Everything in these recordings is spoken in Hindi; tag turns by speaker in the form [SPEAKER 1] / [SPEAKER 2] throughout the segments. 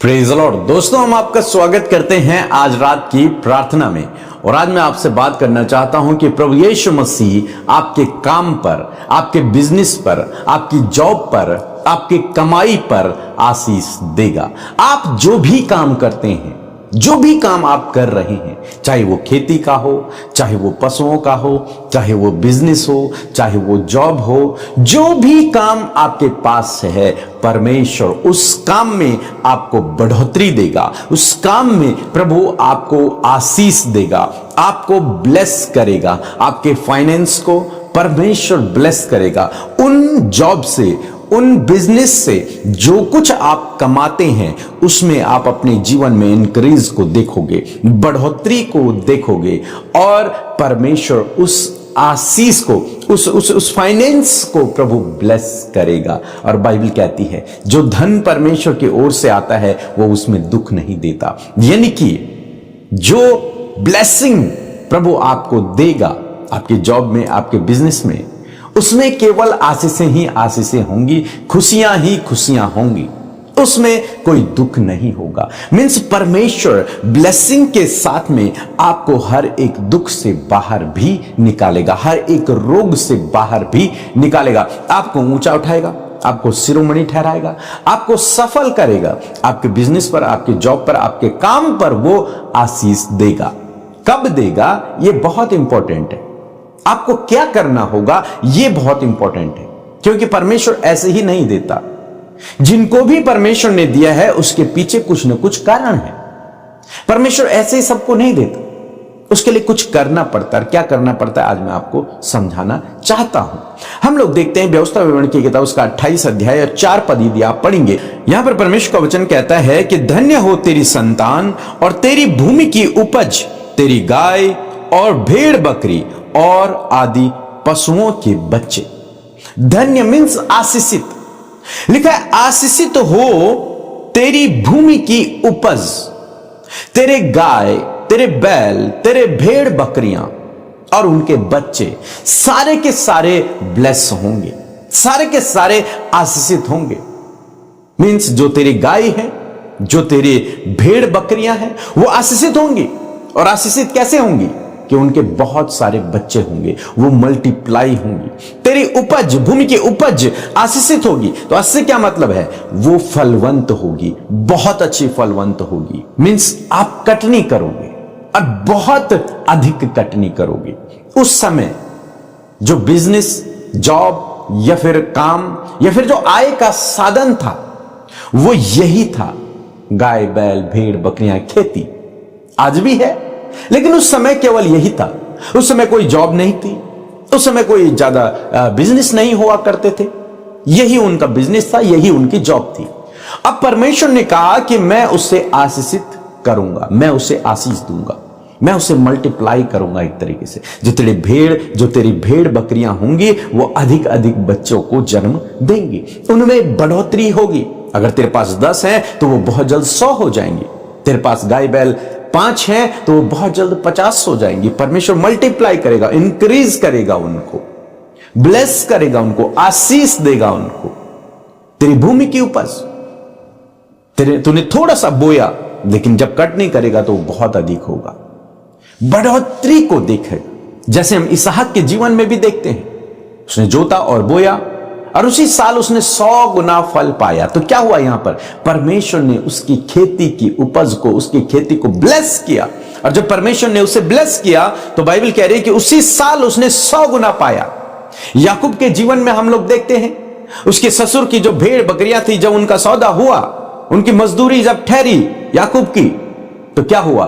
[SPEAKER 1] Praise the Lord. दोस्तों, हम आपका स्वागत करते हैं आज रात की प्रार्थना में। और आज मैं आपसे बात करना चाहता हूं कि प्रभु यीशु मसीह आपके काम पर, आपके बिजनेस पर, आपकी जॉब पर, आपकी कमाई पर आशीष देगा। आप जो भी काम करते हैं, जो भी काम आप कर रहे हैं, चाहे वो खेती का हो, चाहे वो पशुओं का हो, चाहे वो बिजनेस हो, चाहे वो जॉब हो, जो भी काम आपके पास है, परमेश्वर उस काम में आपको बढ़ोतरी देगा। उस काम में प्रभु आपको आशीष देगा, आपको ब्लेस करेगा। आपके फाइनेंस को परमेश्वर ब्लेस करेगा। उन जॉब से, उन बिजनेस से जो कुछ आप कमाते हैं, उसमें आप अपने जीवन में इंक्रीज को देखोगे, बढ़ोतरी को देखोगे, और परमेश्वर उस आशीष को, उस फाइनेंस को प्रभु ब्लेस करेगा। और बाइबल कहती है जो धन परमेश्वर की ओर से आता है वो उसमें दुख नहीं देता। यानी कि जो ब्लेसिंग प्रभु आपको देगा आपकी जॉब में, आपके बिजनेस में, उसमें केवल आशीषें ही आशीषें होंगी, खुशियां ही खुशियां होंगी, उसमें कोई दुख नहीं होगा। मीन्स परमेश्वर ब्लेसिंग के साथ में आपको हर एक दुख से बाहर भी निकालेगा, हर एक रोग से बाहर भी निकालेगा, आपको ऊंचा उठाएगा, आपको शिरोमणि ठहराएगा, आपको सफल करेगा। आपके बिजनेस पर, आपके जॉब पर, आपके काम पर वो आशीष देगा। कब देगा ये बहुत इंपॉर्टेंट है। आपको क्या करना होगा ये बहुत इंपॉर्टेंट है, क्योंकि परमेश्वर ऐसे ही नहीं देता। जिनको भी परमेश्वर ने दिया है उसके पीछे कुछ न कुछ कारण है। परमेश्वर ऐसे ही सबको नहीं देता, उसके लिए कुछ करना पड़ता है। क्या करना पड़ता है आज मैं आपको समझाना चाहता हूं। हम लोग देखते हैं व्यवस्था विवरण की किताब, उसका 28 अध्याय और 4 पद यदि आप पढ़ेंगे, यहां पर परमेश्वर का वचन कहता है कि धन्य हो तेरी संतान और तेरी भूमि की उपज, तेरी गाय और भेड़ बकरी और आदि पशुओं के बच्चे। धन्य मीन्स आशीषित। लिखा है आशीषित हो तेरी भूमि की उपज, तेरे गाय, तेरे बैल, तेरे भेड़ बकरियां और उनके बच्चे सारे के सारे ब्लेस होंगे, सारे के सारे आशीषित होंगे। मीन्स जो तेरी गाय है, जो तेरी भेड़ बकरियां हैं, वो आशीषित होंगी। और आशीषित कैसे होंगी? कि उनके बहुत सारे बच्चे होंगे, वो मल्टीप्लाई होंगी। तेरी उपज, भूमि की उपज आशीषित होगी। तो इससे क्या मतलब है? वो फलवंत होगी, बहुत अच्छी फलवंत होगी। मीन्स आप कटनी करोगे और बहुत अधिक कटनी करोगे। उस समय जो बिजनेस, जॉब या फिर काम या फिर जो आय का साधन था वो यही था, गाय, बैल, भेड़, बकरियां, खेती। आज भी है, लेकिन उस समय केवल यही था। उस समय कोई जॉब नहीं थी, उस समय कोई ज्यादा बिजनेस नहीं हुआ करते थे। यही उनका बिजनेस था, यही उनकी जॉब थी। अब परमेश्वर ने कहा कि मैं उससे आशीषित करूंगा, मैं उसे आशीष दूंगा, मैं उसे मल्टीप्लाई करूंगा। एक तरीके से जो तेरी भेड़ बकरियां होंगी वो अधिक अधिक बच्चों को जन्म देंगी, उनमें बढ़ोतरी होगी। अगर तेरे पास 10 हैं तो वो बहुत जल्द 100 हो जाएंगे। तेरे पास गाय बैल 5 हैं तो वो बहुत जल्द 50 हो जाएंगी। परमेश्वर मल्टीप्लाई करेगा, इंक्रीज करेगा, उनको ब्लेस करेगा, उनको आशीष देगा उनको। तेरी भूमि की उपज, तूने थोड़ा सा बोया, लेकिन जब कटनी करेगा तो वो बहुत अधिक होगा। बढ़ोतरी को देखेगा, जैसे हम इसहाक के जीवन में भी देखते हैं। उसने जोता और बोया और उसी साल उसने 100 गुना फल पाया। तो क्या हुआ यहां पर? परमेश्वर ने उसकी खेती की उपज को, उसकी खेती को ब्लेस किया। और जब परमेश्वर ने उसे ब्लेस किया तो बाइबल कह रही है कि उसी साल उसने 100 गुना पाया। याकूब के जीवन में हम लोग देखते हैं, उसके ससुर की जो भेड़ बकरियां थी, जब उनका सौदा हुआ, उनकी मजदूरी जब ठहरी याकूब की, तो क्या हुआ?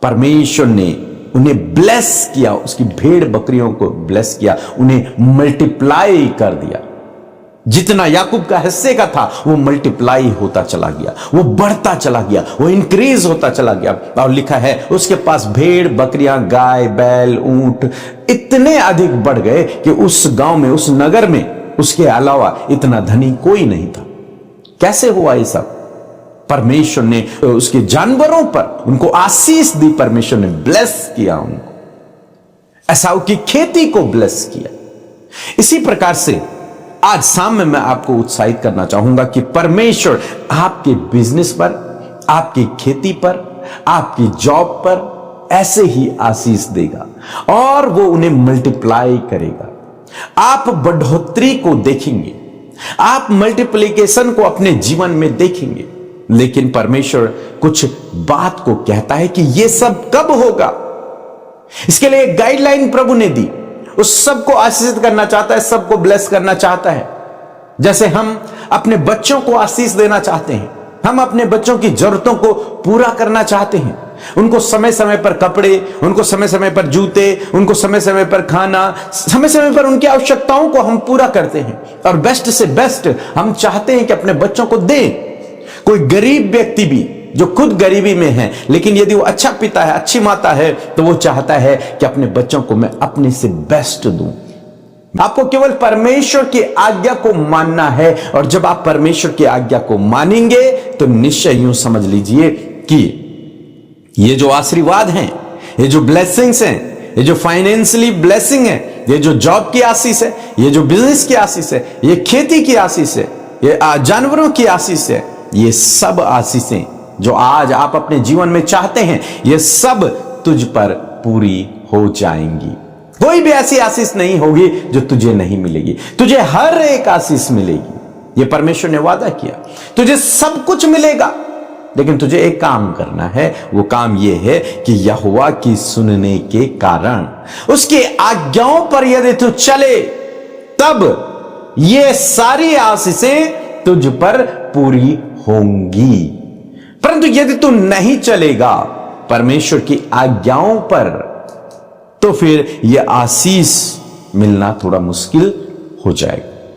[SPEAKER 1] परमेश्वर ने उन्हें ब्लेस किया, उसकी भेड़ बकरियों को ब्लेस किया, उन्हें मल्टीप्लाई कर दिया। जितना याकूब का हिस्से का था वो मल्टीप्लाई होता चला गया, वो बढ़ता चला गया, वो इंक्रीज होता चला गया। और लिखा है उसके पास भेड़ बकरियां, गाय बैल, ऊंट इतने अधिक बढ़ गए कि उस गांव में, उस नगर में उसके अलावा इतना धनी कोई नहीं था। कैसे हुआ ये सब? परमेश्वर ने उसके जानवरों पर उनको आशीष दी, परमेश्वर ने ब्लेस किया उनको। एसाव की खेती को ब्लेस किया। इसी प्रकार से आज शाम में मैं आपको उत्साहित करना चाहूंगा कि परमेश्वर आपके बिजनेस पर, आपकी खेती पर, आपकी जॉब पर ऐसे ही आशीष देगा और वो उन्हें मल्टीप्लाई करेगा। आप बढ़ोतरी को देखेंगे, आप मल्टीप्लिकेशन को अपने जीवन में देखेंगे। लेकिन परमेश्वर कुछ बात को कहता है कि यह सब कब होगा। इसके लिए एक गाइडलाइन प्रभु ने दी। उस सबको आशीषित करना चाहता है, सबको ब्लेस करना चाहता है। जैसे हम अपने बच्चों को आशीष देना चाहते हैं, हम अपने बच्चों की जरूरतों को पूरा करना चाहते हैं। उनको समय समय पर कपड़े, उनको समय समय पर जूते, उनको समय समय पर खाना, समय समय पर उनकी आवश्यकताओं को हम पूरा करते हैं और बेस्ट से बेस्ट हम चाहते हैं कि अपने बच्चों को दें। कोई गरीब व्यक्ति भी जो खुद गरीबी में है, लेकिन यदि वो अच्छा पिता है, अच्छी माता है, तो वो चाहता है कि अपने बच्चों को मैं अपने से बेस्ट दूं। आपको केवल परमेश्वर की आज्ञा को मानना है और जब आप परमेश्वर की आज्ञा को मानेंगे तो निश्चय यूं समझ लीजिए कि ये जो आशीर्वाद हैं, ये जो ब्लेसिंग्स हैं, ये जो फाइनेंशियली ब्लेसिंग है, ये जो जॉब की आशीष है, ये जो बिजनेस की आशीष है, ये खेती की आशीष है, ये जानवरों की आशीष है, ये सब आशीषें जो आज आप अपने जीवन में चाहते हैं, ये सब तुझ पर पूरी हो जाएंगी। कोई भी ऐसी आशीष नहीं होगी जो तुझे नहीं मिलेगी। तुझे हर एक आशीष मिलेगी। ये परमेश्वर ने वादा किया, तुझे सब कुछ मिलेगा। लेकिन तुझे एक काम करना है। वो काम ये है कि यहोवा की सुनने के कारण, उसकी आज्ञाओं पर यदि तू चले, तब ये सारी आशीषें तुझ पर पूरी होंगी। परंतु यदि तू नहीं चलेगा परमेश्वर की आज्ञाओं पर, तो फिर यह आशीष मिलना थोड़ा मुश्किल हो जाएगा।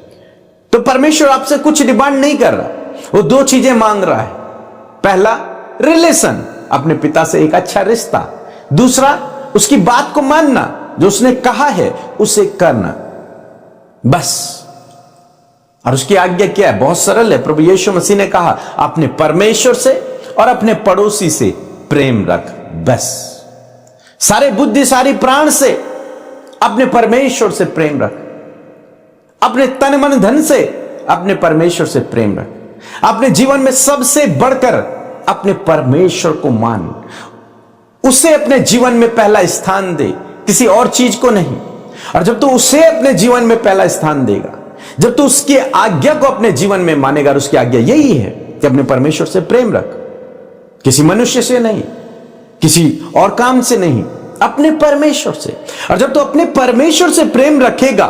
[SPEAKER 1] तो परमेश्वर आपसे कुछ डिमांड नहीं कर रहा, वो दो चीजें मांग रहा है। पहला, रिलेशन, अपने पिता से एक अच्छा रिश्ता। दूसरा, उसकी बात को मानना, जो उसने कहा है उसे करना, बस। और उसकी आज्ञा क्या है? बहुत सरल है। प्रभु यीशु मसीह ने कहा, अपने परमेश्वर से और अपने पड़ोसी से प्रेम रख, बस। सारे बुद्धि, सारी प्राण से अपने परमेश्वर से प्रेम रख। अपने तन मन धन से अपने परमेश्वर से प्रेम रख। अपने जीवन में सबसे बढ़कर अपने परमेश्वर को मान, उसे अपने जीवन में पहला स्थान दे, किसी और चीज को नहीं। और जब तू उसे अपने जीवन में पहला स्थान देगा, जब तू उसकी आज्ञा को अपने जीवन में मानेगा, और उसकी आज्ञा यही है कि अपने परमेश्वर से प्रेम रख, किसी मनुष्य से नहीं, किसी और काम से नहीं, अपने परमेश्वर से। और जब तू अपने परमेश्वर से प्रेम रखेगा,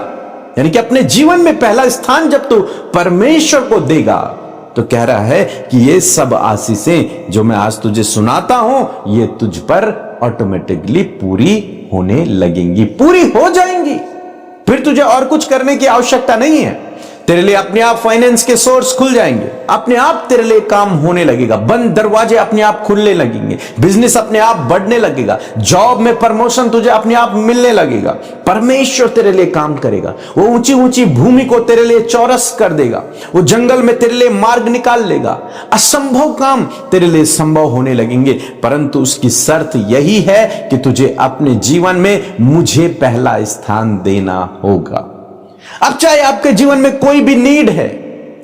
[SPEAKER 1] यानी कि अपने जीवन में पहला स्थान जब तू परमेश्वर को देगा, तो कह रहा है कि ये सब आशीषें जो मैं आज तुझे सुनाता हूं, ये तुझ पर ऑटोमेटिकली पूरी होने लगेंगी, पूरी हो जाएंगी। फिर तुझे और कुछ करने की आवश्यकता नहीं है। तेरे लिए अपने आप फाइनेंस के सोर्स खुल जाएंगे, अपने आप तेरे लिए काम होने लगेगा, बंद दरवाजे अपने आप खुलने लगेंगे, बिजनेस अपने आप बढ़ने लगेगा, जॉब में प्रमोशन तुझे अपने आप मिलने लगेगा। परमेश्वर तेरे लिए काम करेगा। वो ऊंची ऊंची भूमि को तेरे लिए चौरस कर देगा, वो जंगल में तेरे लिए मार्ग निकाल लेगा, असंभव काम तेरे लिए संभव होने लगेंगे। परंतु उसकी शर्त यही है कि तुझे अपने जीवन में मुझे पहला स्थान देना होगा। अब चाहे आपके जीवन में कोई भी नीड है,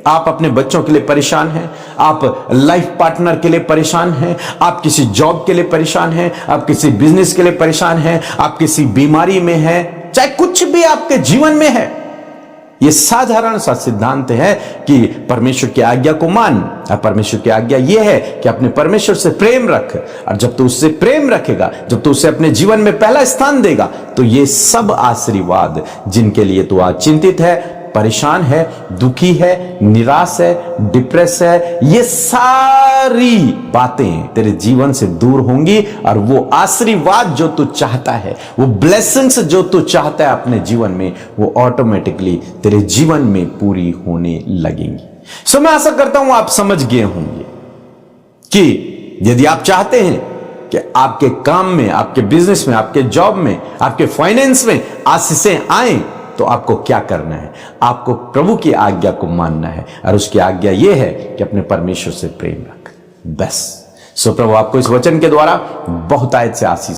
[SPEAKER 1] आप अपने बच्चों के लिए परेशान हैं, आप लाइफ पार्टनर के लिए परेशान हैं, आप किसी जॉब के लिए परेशान हैं, आप किसी बिजनेस के लिए परेशान हैं, आप किसी बीमारी में हैं, चाहे कुछ भी आपके जीवन में है, यह साधारण सा सिद्धांत है कि परमेश्वर की आज्ञा को मान। और परमेश्वर की आज्ञा यह है कि अपने परमेश्वर से प्रेम रख। और जब तू उससे प्रेम रखेगा, जब तू उसे अपने जीवन में पहला स्थान देगा, तो ये सब आशीर्वाद जिनके लिए तू आज चिंतित है, परेशान है, दुखी है, निराश है, डिप्रेस है, ये सारी बातें तेरे जीवन से दूर होंगी। और वो आशीर्वाद जो तू चाहता है, वो ब्लेसिंग्स जो तू चाहता है अपने जीवन में, वो ऑटोमेटिकली तेरे जीवन में पूरी होने लगेंगी। सो मैं आशा करता हूं आप समझ गए होंगे कि यदि आप चाहते हैं कि आपके काम में, आपके बिजनेस में, आपके जॉब में, आपके फाइनेंस में आशीषें आए, तो आपको क्या करना है? आपको प्रभु की आज्ञा को मानना है। और उसकी आज्ञा यह है कि अपने परमेश्वर से प्रेम रख, बस। सो प्रभु आपको इस वचन के द्वारा बहुत आयत से आशीष